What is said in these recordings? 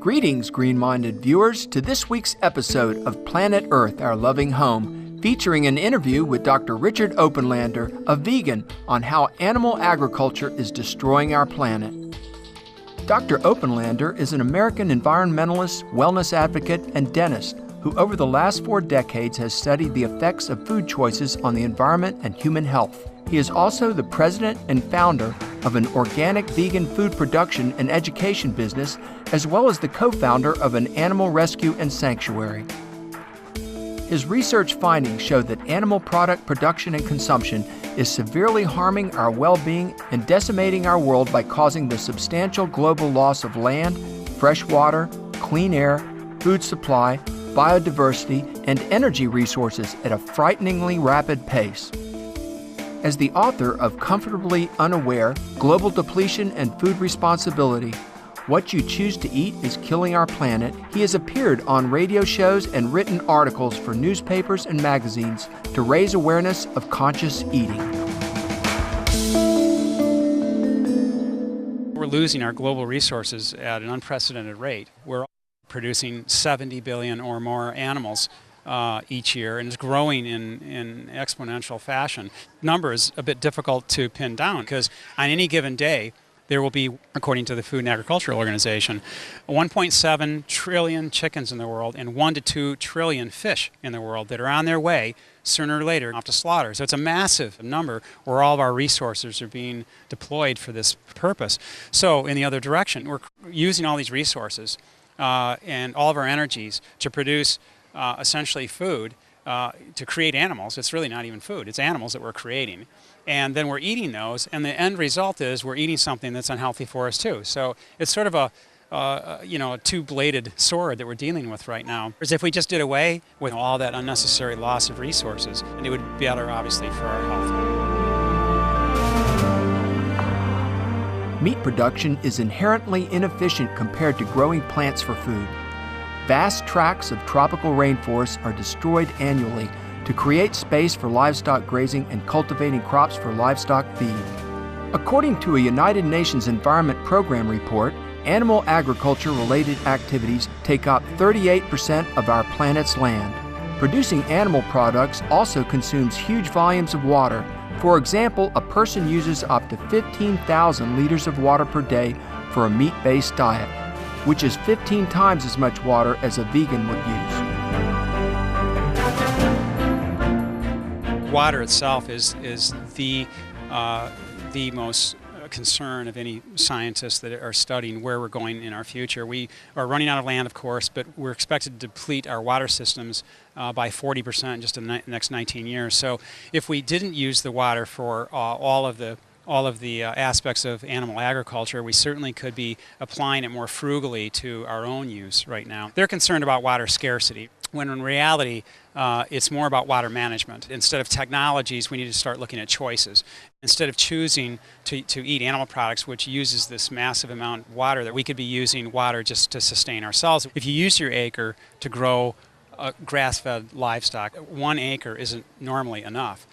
Greetings, green-minded viewers, to this week's episode of Planet Earth, Our Loving Home, featuring an interview with Dr. Richard Openlander, a vegan, on how animal agriculture is destroying our planet. Dr. Openlander is an American environmentalist, wellness advocate, and dentist who over the last 4 decades has studied the effects of food choices on the environment and human health. He is also the president and founder of an organic vegan food production and education business, as well as the co-founder of an animal rescue and sanctuary. His research findings show that animal product production and consumption is severely harming our well-being and decimating our world by causing the substantial global loss of land, fresh water, clean air, food supply, biodiversity, and energy resources at a frighteningly rapid pace. As the author of Comfortably Unaware, Global Depletion and Food Responsibility, What You Choose to Eat is Killing Our Planet, he has appeared on radio shows and written articles for newspapers and magazines to raise awareness of conscious eating. We're losing our global resources at an unprecedented rate. We're producing 70 billion or more animals each year, and it's growing in exponential fashion. Number is a bit difficult to pin down because on any given day there will be, according to the Food and Agriculture Organization, 1.7 trillion chickens in the world and 1 to 2 trillion fish in the world that are on their way sooner or later off to slaughter. So it's a massive number where all of our resources are being deployed for this purpose. So in the other direction, we're using all these resources and all of our energies to produce essentially food to create animals. It's really not even food, it's animals that we're creating. And then we're eating those, and the end result is we're eating something that's unhealthy for us too. So it's sort of a two-bladed sword that we're dealing with right now. Whereas if we just did away with all that unnecessary loss of resources, and it would be better obviously for our health. Meat production is inherently inefficient compared to growing plants for food. Vast tracts of tropical rainforests are destroyed annually to create space for livestock grazing and cultivating crops for livestock feed. According to a United Nations Environment Program report, animal agriculture-related activities take up 38% of our planet's land. Producing animal products also consumes huge volumes of water. For example, a person uses up to 15,000 liters of water per day for a meat-based diet, which is 15 times as much water as a vegan would use. Water itself is the most concern of any scientists that are studying where we're going in our future. We are running out of land, of course, but we're expected to deplete our water systems by 40% just in the next 19 years. So if we didn't use the water for all of the aspects of animal agriculture, we certainly could be applying it more frugally to our own use right now. They're concerned about water scarcity, when in reality, it's more about water management. Instead of technologies, we need to start looking at choices. Instead of choosing to eat animal products, which uses this massive amount of water, that we could be using water just to sustain ourselves. If you use your acre to grow grass-fed livestock, 1 acre isn't normally enough.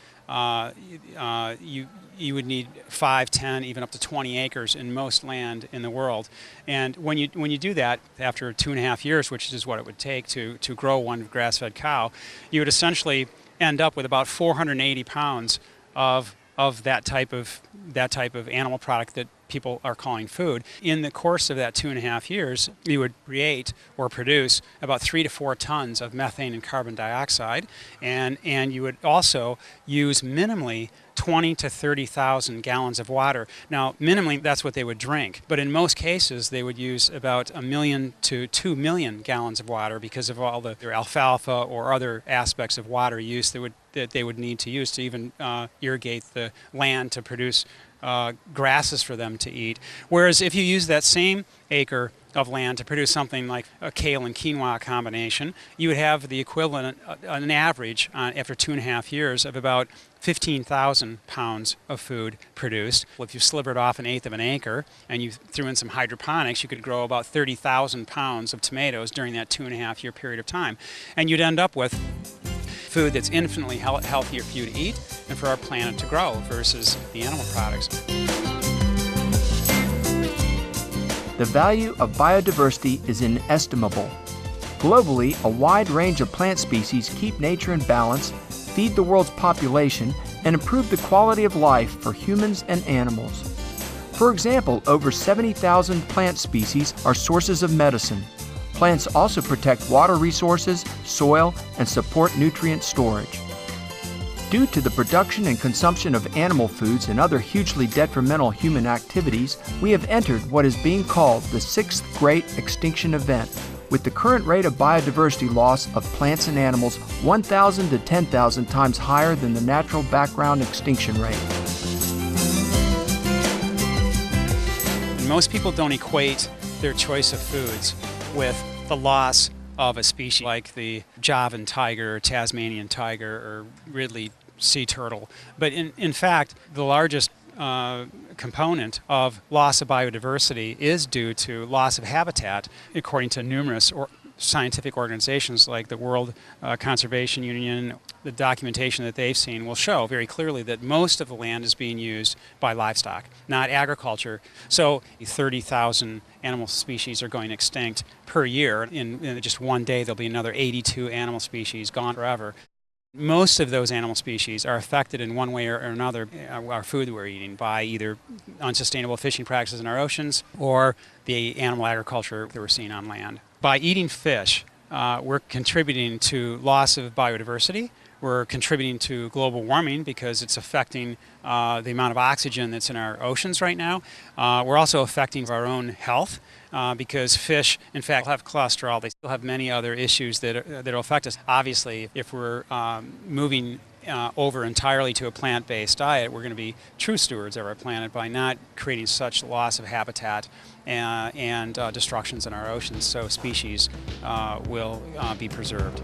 You would need 5, 10, even up to 20 acres in most land in the world. And when you do that, after 2.5 years, which is what it would take to grow 1 grass-fed cow, you would essentially end up with about 480 pounds of that type of animal product that people are calling food. In the course of that 2.5 years, you would create or produce about 3 to 4 tons of methane and carbon dioxide, and you would also use minimally 20 to 30,000 gallons of water. Now, minimally, that's what they would drink, but in most cases, they would use about 1 million to 2 million gallons of water because of all their alfalfa or other aspects of water use that they would need to use to even irrigate the land to produce grasses for them to eat. Whereas if you use that same acre of land to produce something like a kale and quinoa combination, you would have the equivalent, an average after 2.5 years of about 15,000 pounds of food produced. Well, if you slivered off 1/8 of an acre and you threw in some hydroponics, you could grow about 30,000 pounds of tomatoes during that 2.5 year period of time. And you'd end up with food that's infinitely healthier for you to eat and for our planet to grow versus the animal products. the value of biodiversity is inestimable. Globally, a wide range of plant species keep nature in balance, feed the world's population, and improve the quality of life for humans and animals. For example, over 70,000 plant species are sources of medicine. Plants also protect water resources, soil, and support nutrient storage. Due to the production and consumption of animal foods and other hugely detrimental human activities, we have entered what is being called the sixth great extinction event, with the current rate of biodiversity loss of plants and animals 1,000 to 10,000 times higher than the natural background extinction rate. Most people don't equate their choice of foods with the loss of a species like the Javan tiger or Tasmanian tiger or Ridley sea turtle. But in fact, the largest component of loss of biodiversity is due to loss of habitat, according to numerous scientific organizations like the World Conservation Union. The documentation that they've seen will show very clearly that most of the land is being used by livestock, not agriculture. So 30,000 animal species are going extinct per year. In just one day, there'll be another 82 animal species gone forever. Most of those animal species are affected in one way or another, our food that we're eating, by either unsustainable fishing practices in our oceans or the animal agriculture that we're seeing on land. By eating fish, we're contributing to loss of biodiversity. We're contributing to global warming because it's affecting the amount of oxygen that's in our oceans right now. We're also affecting our own health because fish, in fact, have cholesterol. They still have many other issues that'll affect us. Obviously, if we're moving over entirely to a plant-based diet, we're going to be true stewards of our planet by not creating such loss of habitat and destructions in our oceans, so species will be preserved.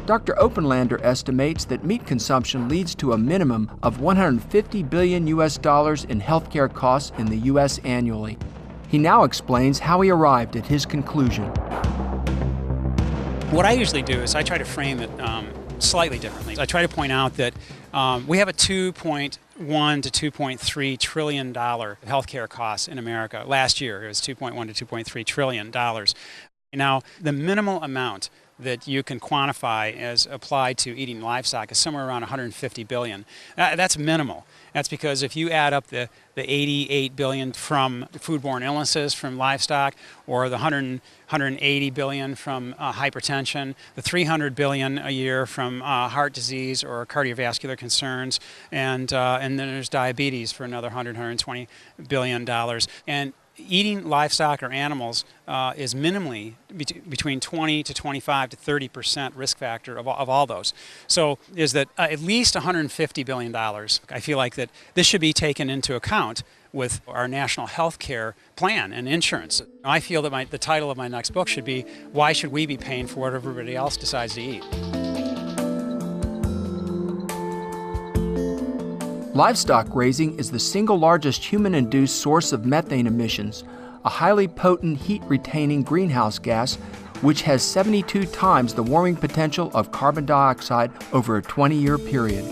Dr. Openlander estimates that meat consumption leads to a minimum of $150 billion in healthcare costs in the U.S. annually. He now explains how he arrived at his conclusion. What I usually do is I try to frame it slightly differently. I try to point out that we have a $2.1 to $2.3 trillion healthcare costs in America. Last year, it was $2.1 to $2.3 trillion. Now, the minimal amount that you can quantify as applied to eating livestock is somewhere around 150 billion. That's minimal. That's because if you add up the 88 billion from foodborne illnesses from livestock, or the 180 billion from hypertension, the 300 billion a year from heart disease or cardiovascular concerns, and then there's diabetes for another $120 billion. And eating livestock or animals is minimally between 20 to 25 to 30% risk factor of all those. So is that at least $150 billion. I feel like that this should be taken into account with our national health care plan and insurance. I feel that the title of my next book should be, Why Should We Be Paying for What Everybody Else Decides to Eat? Livestock raising is the single largest human-induced source of methane emissions, a highly potent heat-retaining greenhouse gas which has 72 times the warming potential of carbon dioxide over a 20-year period.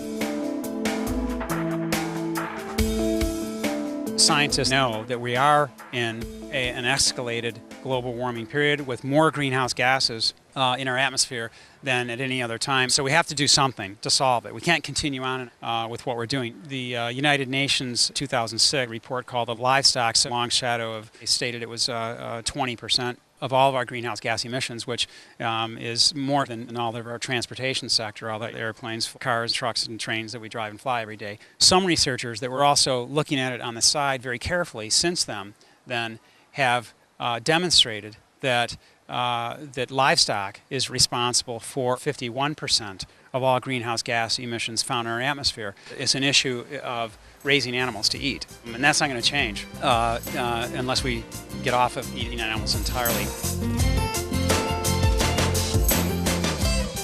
Scientists know that we are in an escalated global warming period with more greenhouse gases in our atmosphere than at any other time. So we have to do something to solve it. We can't continue on with what we're doing. The United Nations 2006 report called the Livestock's Long Shadow stated it was 20% of all of our greenhouse gas emissions, which is more than in all of our transportation sector, all the airplanes, cars, trucks, and trains that we drive and fly every day. Some researchers that were also looking at it on the side very carefully since then have demonstrated that livestock is responsible for 51% of all greenhouse gas emissions found in our atmosphere. It's an issue of raising animals to eat, and that's not going to change unless we get off of eating animals entirely.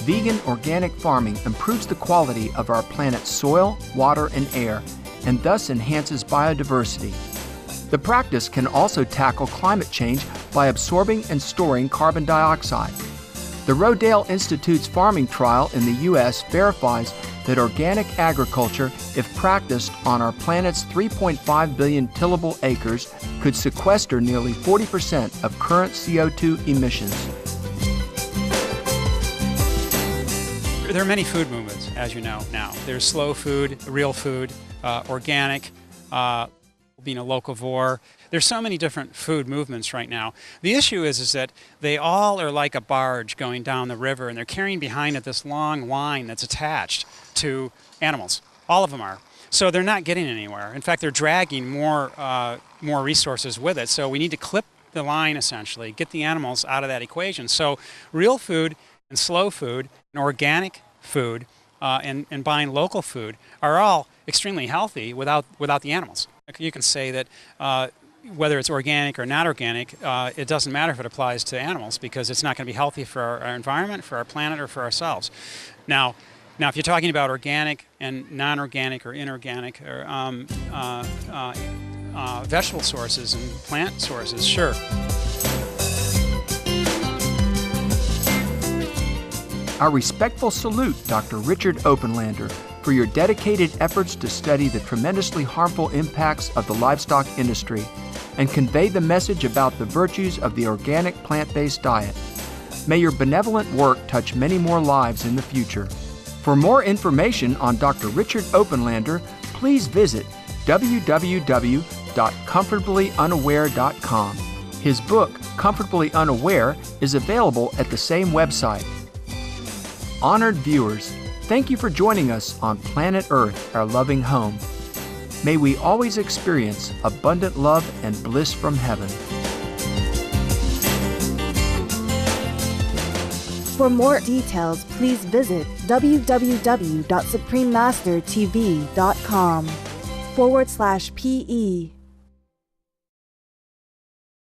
Vegan organic farming improves the quality of our planet's soil, water, and air, and thus enhances biodiversity. The practice can also tackle climate change by absorbing and storing carbon dioxide. The Rodale Institute's farming trial in the U.S. verifies that organic agriculture, if practiced on our planet's 3.5 billion tillable acres, could sequester nearly 40% of current CO2 emissions. There are many food movements, as you know now. There's slow food, real food, organic, being a locavore. There's so many different food movements right now. The issue is that they all are like a barge going down the river, and they're carrying behind it this long line that's attached to animals. All of them are. So they're not getting anywhere. In fact, they're dragging more resources with it. So we need to clip the line, essentially, get the animals out of that equation. So real food and slow food and organic food and buying local food are all extremely healthy without the animals. You can say that whether it's organic or not organic, it doesn't matter if it applies to animals, because it's not going to be healthy for our environment, for our planet, or for ourselves. Now, if you're talking about organic and non-organic or inorganic or vegetable sources and plant sources, sure. Our respectful salute, Dr. Richard Openlander, for your dedicated efforts to study the tremendously harmful impacts of the livestock industry and convey the message about the virtues of the organic plant-based diet. May your benevolent work touch many more lives in the future. For more information on Dr. Richard Openlander, please visit www.comfortablyunaware.com. His book, Comfortably Unaware, is available at the same website. Honored viewers, thank you for joining us on Planet Earth, Our Loving Home. May we always experience abundant love and bliss from heaven. For more details, please visit www.suprememastertv.com/PE.